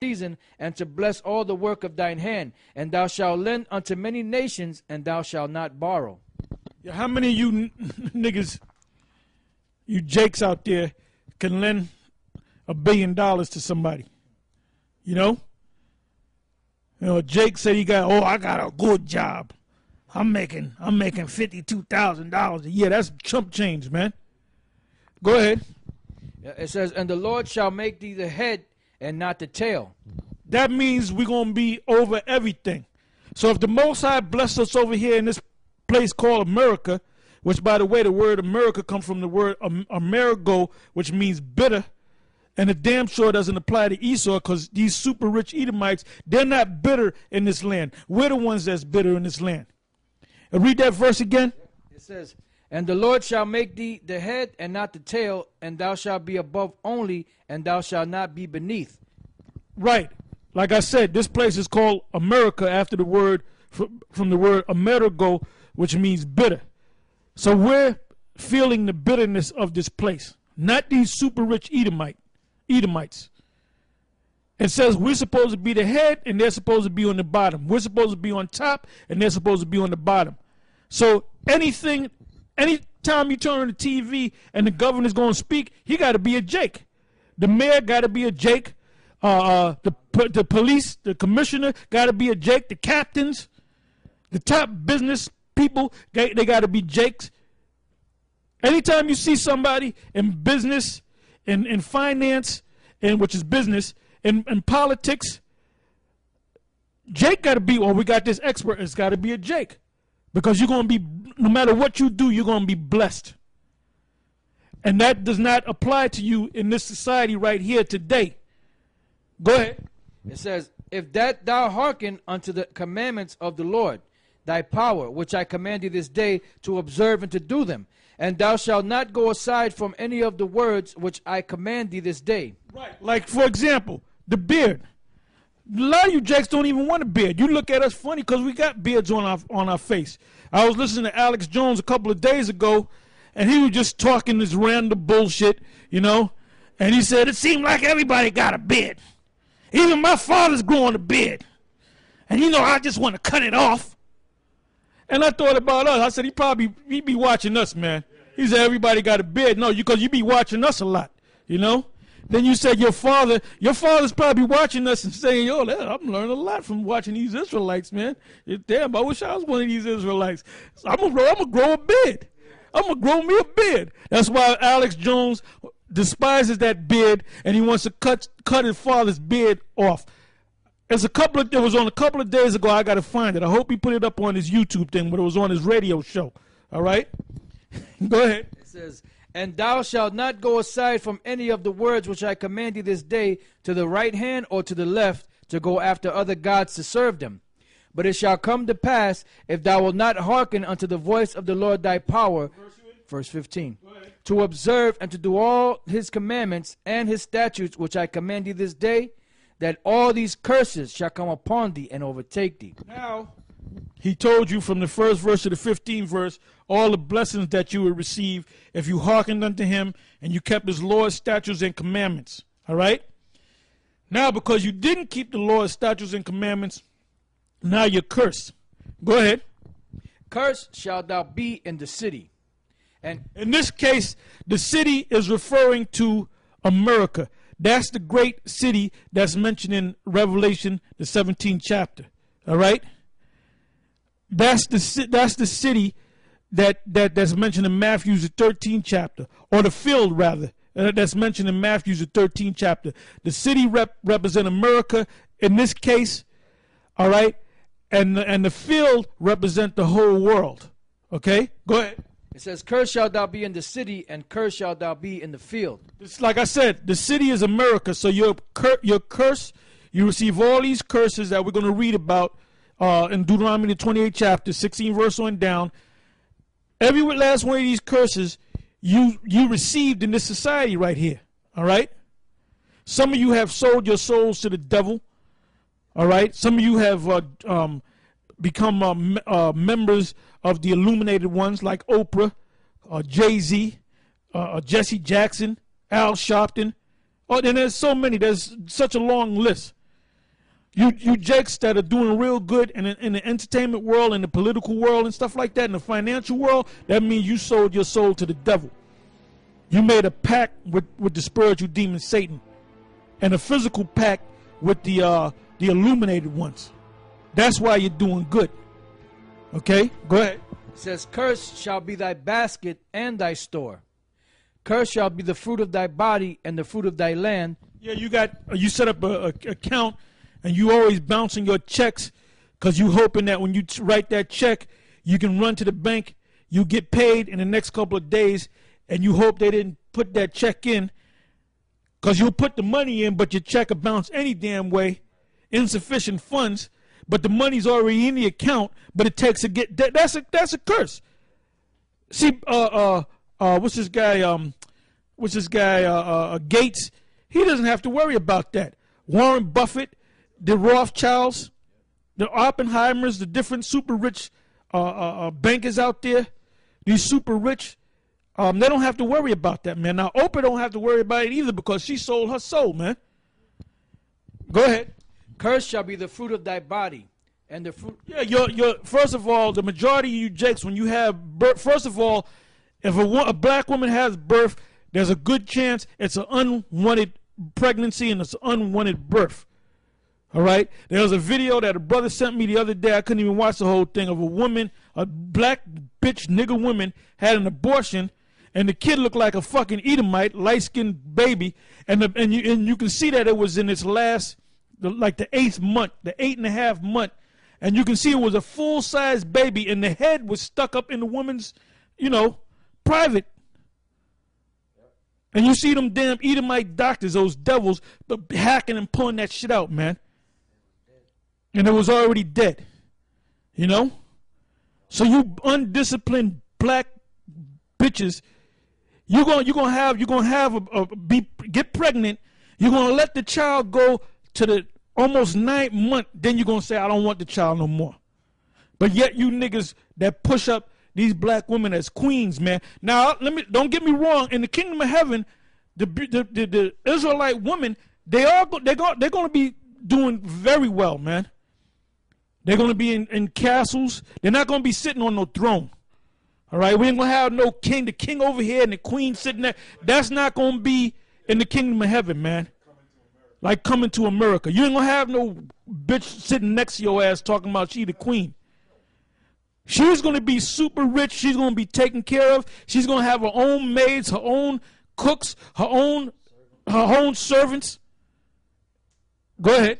season, and to bless all the work of thine hand. And thou shalt lend unto many nations, and thou shalt not borrow. Yeah, how many of you niggas, you jakes out there, can lend $1 billion to somebody? You know? You know, Jake said he got, I got a good job. I'm making $52,000 a year. That's chump change, man. Go ahead. It says, and the Lord shall make thee the head and not the tail. That means we're going to be over everything. So if the Most High blessed us over here in this place called America, which, by the way, the word America comes from the word Amerigo, which means bitter, and it damn sure doesn't apply to Esau, because these super rich Edomites, they're not bitter in this land. We're the ones that's bitter in this land. And read that verse again. It says, and the Lord shall make thee the head and not the tail, and thou shalt be above only, and thou shalt not be beneath. Right. Like I said, this place is called America after the word, from the word Amerigo, which means bitter. So we're feeling the bitterness of this place, not these super rich Edomites. It says we're supposed to be the head and they're supposed to be on the bottom. We're supposed to be on top and they're supposed to be on the bottom. So anytime you turn on the TV and the governor's going to speak, he got to be a Jake. The mayor got to be a Jake. The police, the commissioner got to be a Jake. The captains, the top business people, they got to be Jakes. Anytime you see somebody in business, in finance, which is business, in politics, Jake got to be, we got this expert, it's got to be a Jake. Because you're going to be, no matter what you do, you're going to be blessed. And that does not apply to you in this society right here today. Go ahead. It says, if that thou hearken unto the commandments of the Lord, thy power, which I command thee this day to observe and to do them, and thou shalt not go aside from any of the words which I command thee this day. Right. Like, for example, the beard. A lot of you Jakes don't even want a beard. You look at us funny because we got beards on our face. I was listening to Alex Jones a couple of days ago, and he was just talking this random bullshit, you know. And he said, it seemed like everybody got a beard. Even my father's growing a beard. And, you know, I just want to cut it off. And I thought about us. I said, he be watching us, man. He said, everybody got a beard. No, because you be watching us a lot, you know. Then you said your father's probably watching us and saying, yo, I'm learning a lot from watching these Israelites, man. Damn, I wish I was one of these Israelites. So I'm going to grow a beard. I'm going to grow me a beard. That's why Alex Jones despises that beard, and he wants to cut his father's beard off. It was on a couple of days ago. I got to find it. I hope he put it up on his YouTube thing, but it was on his radio show. All right? Go ahead. It says, and thou shalt not go aside from any of the words which I command thee this day, to the right hand or to the left, to go after other gods to serve them. But it shall come to pass, if thou wilt not hearken unto the voice of the Lord thy power, verse 15, to observe and to do all his commandments and his statutes which I command thee this day, that all these curses shall come upon thee and overtake thee. Now, he told you from the first verse to the 15th verse, all the blessings that you would receive if you hearkened unto him and you kept his Lord's statutes and commandments. All right? Now, because you didn't keep the Lord's statutes and commandments, now you're cursed. Go ahead. Cursed shalt thou be in the city. And in this case, the city is referring to America. That's the great city that's mentioned in Revelation, the 17th chapter. All right? That's the city that's mentioned in Matthew, the 13th chapter, or the field, rather, that's mentioned in Matthew, the 13th chapter. The city represents America in this case, all right? And the field represents the whole world. Okay? Go ahead. It says, cursed shalt thou be in the city, and cursed shalt thou be in the field. It's like I said, the city is America, so you're cursed. You receive all these curses that we're going to read about in Deuteronomy the 28th chapter, 16 verse on down. Every last one of these curses you received in this society right here. All right? Some of you have sold your souls to the devil. All right? Some of you have become members of the illuminated ones like Oprah, Jay-Z, Jesse Jackson, Al Sharpton. Oh, and there's so many. There's such a long list. You jakes that are doing real good in the entertainment world, in the political world and stuff like that, in the financial world, that means you sold your soul to the devil. You made a pact with the spiritual demon Satan, and a physical pact with the illuminated ones. That's why you're doing good. Okay, go ahead. It says, cursed shall be thy basket and thy store. Cursed shall be the fruit of thy body and the fruit of thy land. Yeah, you set up a account, and you always bouncing your checks because you hoping that when you write that check, you can run to the bank, you get paid in the next couple of days, and you hope they didn't put that check in because you'll put the money in, but your check will bounce any damn way, insufficient funds, but the money's already in the account, but it takes that's a curse. See, what's this guy, Gates? He doesn't have to worry about that. Warren Buffett, the Rothschilds, the Oppenheimers, the different super rich bankers out there, these super rich, they don't have to worry about that, man. Now, Oprah don't have to worry about it either because she sold her soul, man. Go ahead. Cursed shall be the fruit of thy body, and the fruit. Yeah, first of all, the majority of you jakes, when you have birth, first of all, if a black woman has birth, there's a good chance it's an unwanted pregnancy and it's an unwanted birth. All right? There was a video that a brother sent me the other day. I couldn't even watch the whole thing, of a woman, a black bitch nigger woman, had an abortion, and the kid looked like a fucking Edomite, light-skinned baby, and you can see that it was in its last, like the 8th month, the 8.5 month, and you can see it was a full-size baby, and the head was stuck up in the woman's, private. And you see them damn Edomite doctors, those devils, hacking and pulling that shit out, man. And it was already dead. So you undisciplined black bitches, you're gonna get pregnant. You're gonna let the child go to the almost 9th month. Then you're gonna say, I don't want the child no more. But yet you niggas that push up these black women as queens, man. Now don't get me wrong. In the kingdom of heaven, the Israelite women, they're gonna be doing very well, man. They're gonna be in castles. They're not gonna be sitting on no throne. All right, we ain't gonna have no king, the king over here and the queen sitting there. That's not gonna be in the kingdom of heaven, man. Like Coming to America. You ain't gonna have no bitch sitting next to your ass talking about she the queen. She's gonna be super rich. She's gonna be taken care of. She's gonna have her own maids, her own cooks, her own servants. Go ahead.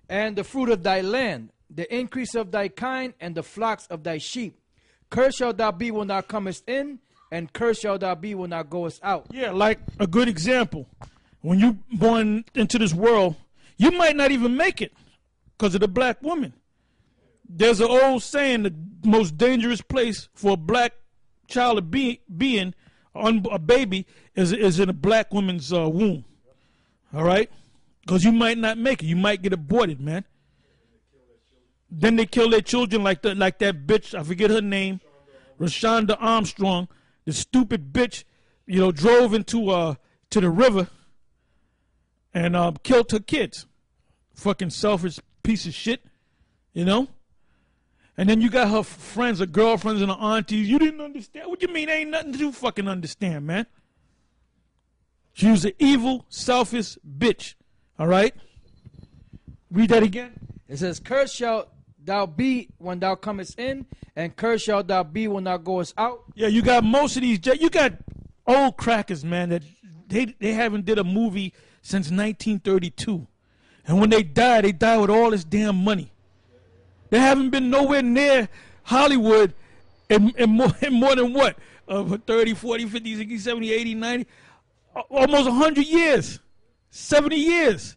And the fruit of thy land, the increase of thy kind, and the flocks of thy sheep. Cursed shalt thou be when thou comest in, and cursed shalt thou be when thou goest out. Yeah, like a good example. When you born into this world, you might not even make it because of the black woman. There's an old saying, the most dangerous place for a black child to be in, a baby, is in a black woman's womb. All right? Because you might not make it. You might get aborted, man. Then they kill their children like that bitch, I forget her name, Rashonda Armstrong, the stupid bitch, drove into to the river and killed her kids. Fucking selfish piece of shit, And then you got her friends, her girlfriends, and her aunties. You didn't understand. What you mean? Ain't nothing to fucking understand, man. She was an evil, selfish bitch. All right? Read that again. It says, cursed shalt thou be when thou comest in, and cursed shalt thou be when thou goest out. Yeah, you got most of these. You got old crackers, man, that they haven't did a movie since 1932. And when they die with all this damn money. They haven't been nowhere near Hollywood in more than what? 30, 40, 50, 60, 70, 80, 90, almost 100 years, 70 years.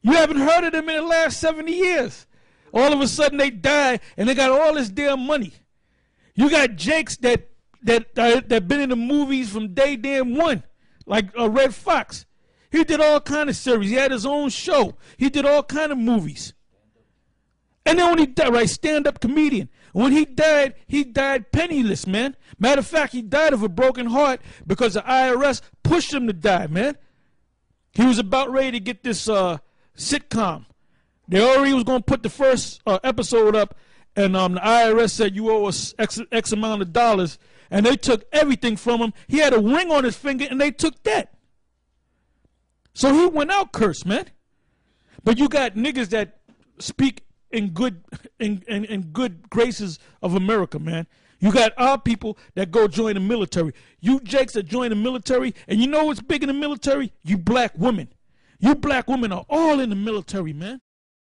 You haven't heard of them in the last 70 years. All of a sudden they die and they got all this damn money. You got Jakes that been in the movies from day damn one, like Red Fox. He did all kind of series. He had his own show. He did all kind of movies. And then when he died, right, stand-up comedian. When he died penniless, man. Matter of fact, he died of a broken heart because the IRS pushed him to die, man. He was about ready to get this sitcom They already was going to put the first episode up, and the IRS said you owe us X amount of dollars, and they took everything from him. He had a ring on his finger, and they took that. So he went out cursed, man. But you got niggas that speak in good graces of America, man. You got our people that go join the military. You jakes that join the military, and you know what's big in the military? You black women. You black women are all in the military, man.